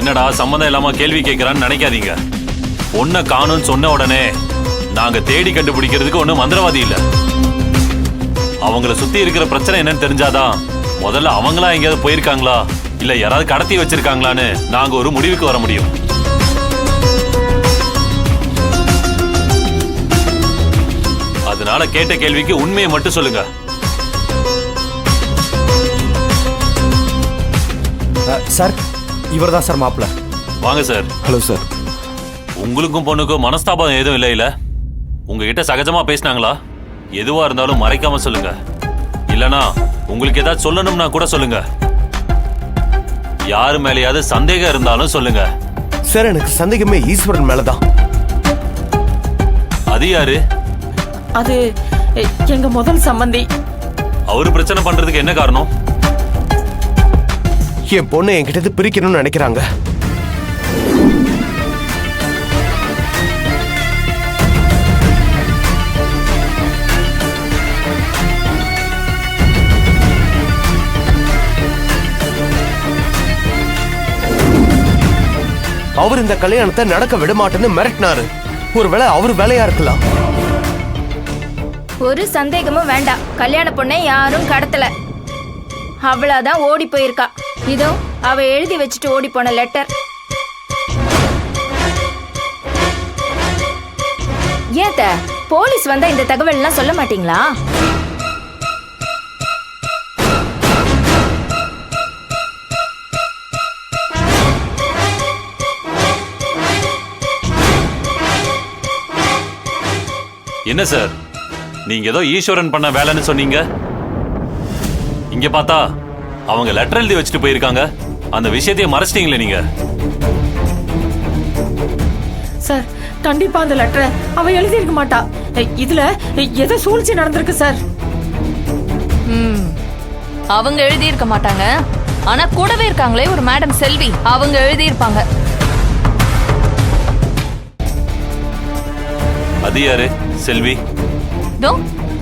என்னடா சம்மந்தம் இல்லாம கேள்வி கேட்கிறான்னு நினைக்காதீங்க. பொண்ணை காணும்னு சொன்ன உடனே நாங்க தேடி கண்டுபிடிக்கிறதுக்கு ஒண்ணும் மந்திரவாதி இல்ல. அவங்கள சுத்தி இருக்கிற பிரச்சனை என்னன்னு தெரிஞ்சாதான் முதல்ல அவங்களா எங்கேயாவது போயிருக்காங்களா இல்ல யாராவது கடத்தி வச்சிருக்காங்களான்னு நாங்க ஒரு முடிவுக்கு வர முடியும். அதனால கேட்ட கேள்விக்கு உண்மையை மட்டும் சொல்லுங்க. சார், இவர்தான் சார் மாப்பிள்ள. வாங்க சார். Hello sir. உங்களுக்கும் பொண்ணுக்கும் மனஸ்தாபம் எதுவும் இல்ல? உங்ககிட்ட சகஜமா பேசினாங்களா? எதுவா இருந்தாலும் மறைக்காம சொல்லுங்க. இல்லனா உங்களுக்கு ஏதாவது சொல்லணும்னா கூட சொல்லுங்க. யாரு மேலேயாவது சந்தேகம் இருந்தாலும் சொல்லுங்க. சார், எனக்கு சந்தேகமே ஈஸ்வரன் மேலதான். அது யாரு? அது எங்க முதல் சம்பந்தி. அவரு பிரச்சனை பண்றதுக்கு என்ன காரணம்? என் பொண்ணை என்கிட்ட பிரிக்கணும்னு நினைக்கிறாங்க. அவர் இந்த கல்யாணத்தை நடக்க விடமாட்டேன்னு மிரட்டினாரு. ஒருவேளை அவர் வேலையா இருக்கலாம். ஒரு சந்தேகமும் வேண்டாம். கல்யாண பொண்ணை யாரும் கடத்தல. அவ்வளவுதான் ஓடி போயிருக்கா. இதோ அவ எழுதி வச்சுட்டு ஓடி போன லெட்டர். ஏத்த போலீஸ் வந்தா இந்த தகவல் எல்லாம் சொல்ல மாட்டீங்களா? என்ன சார், நீங்க ஏதோ ஈஸ்வரன் பண்ண வேலைன்னு சொன்னீங்க. இங்க பார்த்தா அவங்க லெட்டர் எழுதி வச்சுட்டு போயிருக்காங்க. அந்த விஷயத்தையே மறைச்சிட்டீங்களே நீங்க. சார், கண்டிப்பா அந்த லெட்டரை அவ எழுதி இருக்க மாட்டா. இதுல ஏதோ சூழ்ச்சி நடந்திருக்கு சார். அவங்க எழுதி இருக்க மாட்டாங்க. ஆனா கூடவே இருக்காங்களே ஒரு மேடம் செல்வி, அவங்க எழுதி இருப்பாங்க. அது யாரு செல்வி? தோ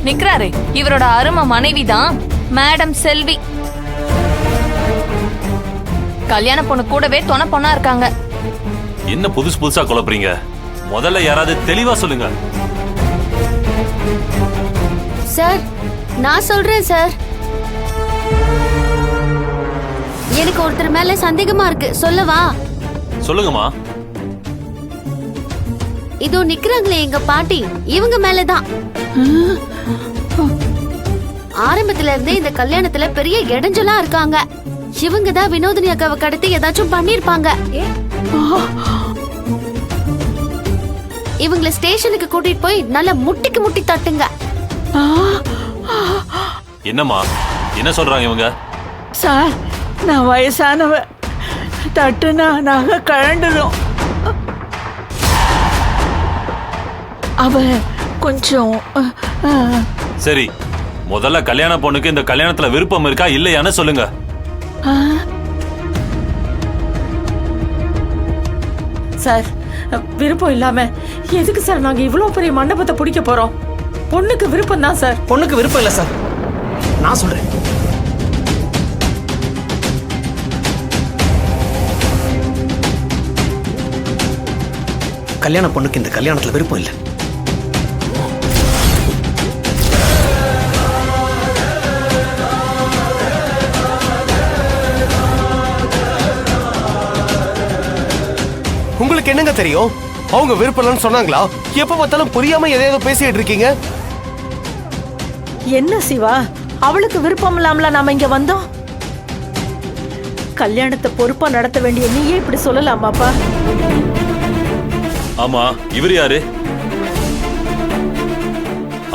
நிக்கிறாரே, இவரோட அருமை மனைவி தான் மேடம் செல்வி. கல்யாண பொண்ணு கூடவே துணை பொண்ணா இருக்காங்க. என்ன புதுசு புதுசா குழப்பறீங்க? முதல்ல யாராவது தெளிவா சொல்லுங்க. சார், நான் சொல்றேன் சார். எனக்கு ஒருத்தர் மேல சந்தேகமா இருக்கு. சொல்லவா? சொல்லுங்கம்மா. இதோ நிக்கிறாங்களே எங்க பாட்டி, இவங்க மேலதான். ஆரம்பத்துல இருந்தே இந்த கல்யாணத்துல பெரிய இடைஞ்சலா இருக்காங்க. இவங்க தான் வினோதினி அக்காவை கடத்தி ஏதாச்சும் பண்ணிருப்பாங்க. இவங்கள ஸ்டேஷனுக்கு கூட்டிட்டு போய் நல்லா முட்டிக்கு முட்டி தட்டுங்க. என்னம்மா, என்ன சொல்றாங்க இவங்க? சார், நான் வயசானவ. தட்டுனா நாங்க கழண்டுடும். அவ கொஞ்சம் சரி, முதல்ல கல்யாண பொண்ணுக்கு இந்த கல்யாணத்துல விருப்பம் இருக்கா இல்லையான்னு சொல்லுங்க. சார், விருப்பம் இல்லாம எதுக்கு சார் நாங்க இவ்வளவு பெரிய மண்டபத்தை பிடிக்க போறோம்? பொண்ணுக்கு விருப்பம் தான் சார். பொண்ணுக்கு விருப்பம் இல்ல சார், நான் சொல்றேன். கல்யாண பொண்ணுக்கு இந்த கல்யாணத்துல விருப்பம் இல்ல. உங்களுக்கு என்னங்க தெரியும்? அவங்க விருப்பம்னு சொன்னாங்களா? எப்ப பார்த்தாலும் புரியாம எதையாவது பேசிட்டு இருக்கீங்க. என்ன சிவா, அவளுக்கு விருப்பம் இல்லாமல நாம இங்க வந்தோம்? கல்யாணத்தை பொறுப்பா நடத்த வேண்டிய நீயே இப்படி சொல்லலாமாப்பா? ஆமா, இவர் யாரு?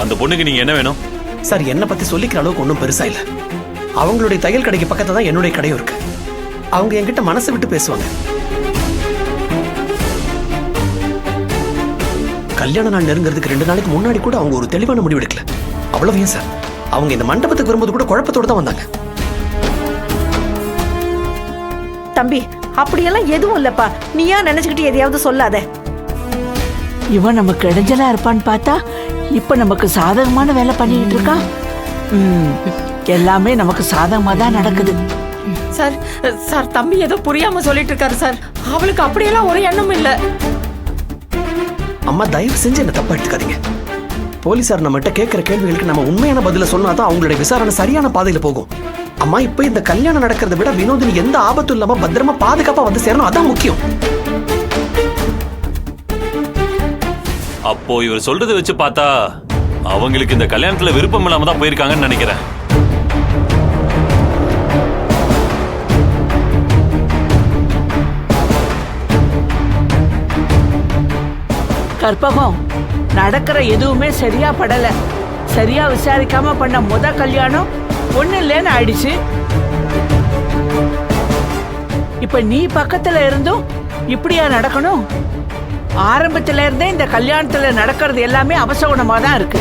அந்த பொண்ணுக்கு நீங்க என்ன வேணும்? சார், என்ன பத்தி சொல்லிக்கிற அளவுக்கு ஒன்றும் பெருசா இல்ல. அவங்களுடைய தையல் கடைக்கு பக்கத்துல தான் என்னுடைய கடையும் இருக்கு. அவங்க என்கிட்ட மனசு விட்டு பேசுவாங்க. கல்யாண நாள் நெருங்கிறதுக்கு 2 நாளைக்கு முன்னாடி கூட அவங்க ஒரு தெளிவான முடிவு எடுக்கல. அவ்வளவு ஏன் சார், அவங்க இந்த மண்டபத்துக்கு வரும்போது கூட குழப்பத்தோடு தான் வந்தாங்க. தம்பி, அப்படியெல்லாம் எதுவும் இல்லப்பா. நீயா நினைச்சுக்கிட்டு எதையாவது சொல்லாத. இவன் நமக்கு இடைஞ்சலா இருப்பான்னு பார்த்தா இப்ப நமக்கு சாதகமான வேலை பண்ணிட்டு இருக்கா. எல்லாமே நமக்கு சாதகமா தான் நடக்குது. சார் சார் தம்பி ஏதோ புரியாம சொல்லிட்டு இருக்காரு சார். அவளுக்கு அப்படியெல்லாம் ஒரு எண்ணம் இல்ல. அம்மா தயவு செஞ்சு என்ன தப்பா எடுத்துக்காதீங்க. போலீசார் நம்மகிட்ட கேட்கிற கேள்விகளுக்கு நம்ம உண்மையான பதில சொன்னாதான் அவங்களுடைய விசாரணை சரியான பாதையில போகும். அம்மா இப்ப இந்த கல்யாணம் நடக்கிறத விட வினோதினி எந்த ஆபத்தும் இல்லாம பத்திரமா பாதுகாப்பா வந்து சேரணும், அதான் முக்கியம். அப்போ இவர் சொல்றதை வச்சு பார்த்தா அவங்களுக்கு இந்த கல்யாணத்துல விருப்பம் இல்லாம தான் போயிருக்காங்கன்னு நினைக்கிறேன். கற்பகம், நடக்கிற எதுவுமே சரியா படல. சரியா விசாரிக்காம பண்ண கல்யாணம் ஒண்ணு இல்லைன்னு ஆயிடுச்சு. இப்ப நீ பக்கத்துல இருந்தும் இப்படியா நடக்கணும்? ஆரம்பத்துல இருந்தே இந்த கல்யாணத்துல நடக்கிறது எல்லாமே அபசகுணமா தான் இருக்கு.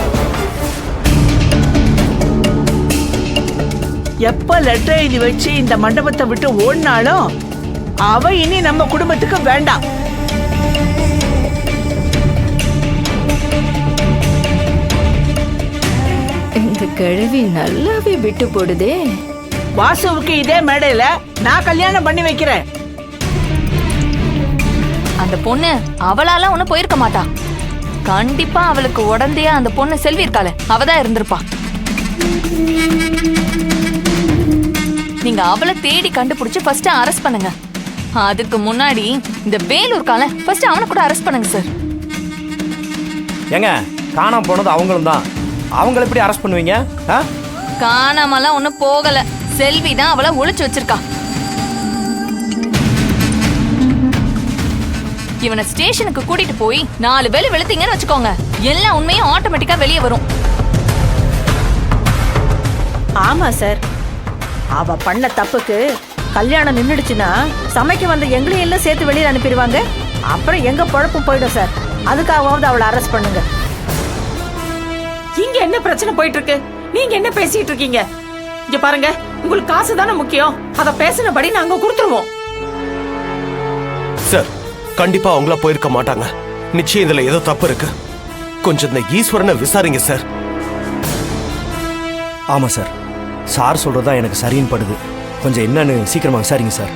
எப்ப லெட்டர் எழுதி வச்சு இந்த மண்டபத்தை விட்டு ஓடினாலும் அவ இனி நம்ம குடும்பத்துக்கு வேண்டாம். இந்த கிழவி நல்லாவே விட்டு போடுதே. வாசுவுக்கு இதே மேடையில நான் கல்யாணம் பண்ணி வைக்கிறேன். அந்த பொண்ணு அவளால ஒண்ணு போயிருக்க மாட்டா. கண்டிப்பா அவளுக்கு உடந்தையா அந்த பொண்ணு செல்வி இருக்காளே, அவதான் இருந்திருப்பா. நீங்க அவளை தேடி கண்டுபிடிச்சு ஃபர்ஸ்ட் அரெஸ்ட் பண்ணுங்க. அதுக்கு முன்னாடி இந்த வேலூர் கால ஃபர்ஸ்ட் அவனை கூட அரெஸ்ட் பண்ணுங்க சார். ஏங்க, காணாம போனது அவங்களும் தான். அவங்கள எப்படி அரெஸ்ட் பண்ணுவீங்க? காணாமலாம் ஒண்ணும் போகல. செல்வி தான் அவளை ஒளிச்சு வச்சிருக்கா. இவனை ஸ்டேஷனுக்கு கூட்டிட்டு போய் 4 வேளை வெளுத்தீங்கன்னு வச்சுக்கோங்க, எல்லா உண்மையும் ஆட்டோமேட்டிக்கா வெளியே வரும். ஆமா சார், அவ பண்ண தப்புக்கு கல்யாணம் நின்னுடுச்சுன்னா சமைக்க வந்த எங்களையும் எல்லாம் சேர்த்து வெளியே அனுப்பிடுவாங்க. அப்புறம் எங்க பொழப்பும் போயிடும் சார். அதுக்காகவாவது அவளை அரெஸ்ட் பண்ணுங்க. இங்க என்ன பிரச்சனை போயிட்டு இருக்கு? நீங்க என்ன பேசிட்டு இருக்கீங்க? இங்க பாருங்க, உங்களுக்கு காசு தானே முக்கியம். அத பேசினபடி நாங்க கொடுத்துருவோம். சார், கண்டிப்பா அவங்கள போயிருக்க மாட்டாங்க. நிச்சயம் இதுல ஏதோ தப்பு இருக்கு. கொஞ்சம் இந்த ஈஸ்வரனை விசாரிங்க சார். ஆமா சார், சார் சொல்றதா எனக்கு சரின்னு படுது. கொஞ்சம் என்னன்னு சீக்கிரமா விசாரிங்க சார்.